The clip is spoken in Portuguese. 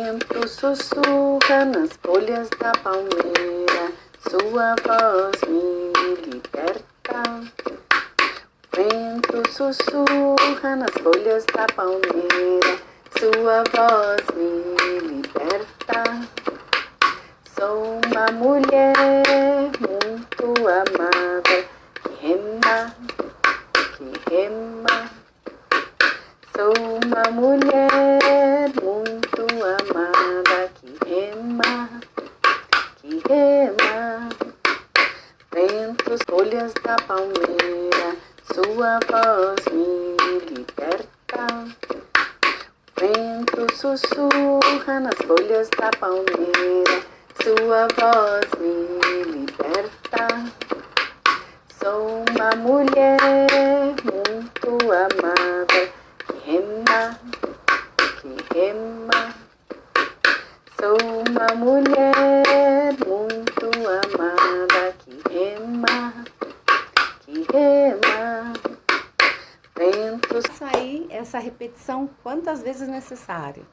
vento sussurra nas folhas da palmeira, sua voz me liberta. Vento sussurra nas folhas da palmeira, sua voz me liberta. Sou uma mulher muito amada, que rema. Sou uma mulher muito amada, que rema. Ventos, folhas da palmeira, sua voz me liberta. Vento sussurra nas folhas da palmeira, sua voz me liberta. Sou uma mulher muito amada, que rema. Sou uma mulher muito amada, que rema. Ventos. Isso aí, essa repetição quantas vezes necessário.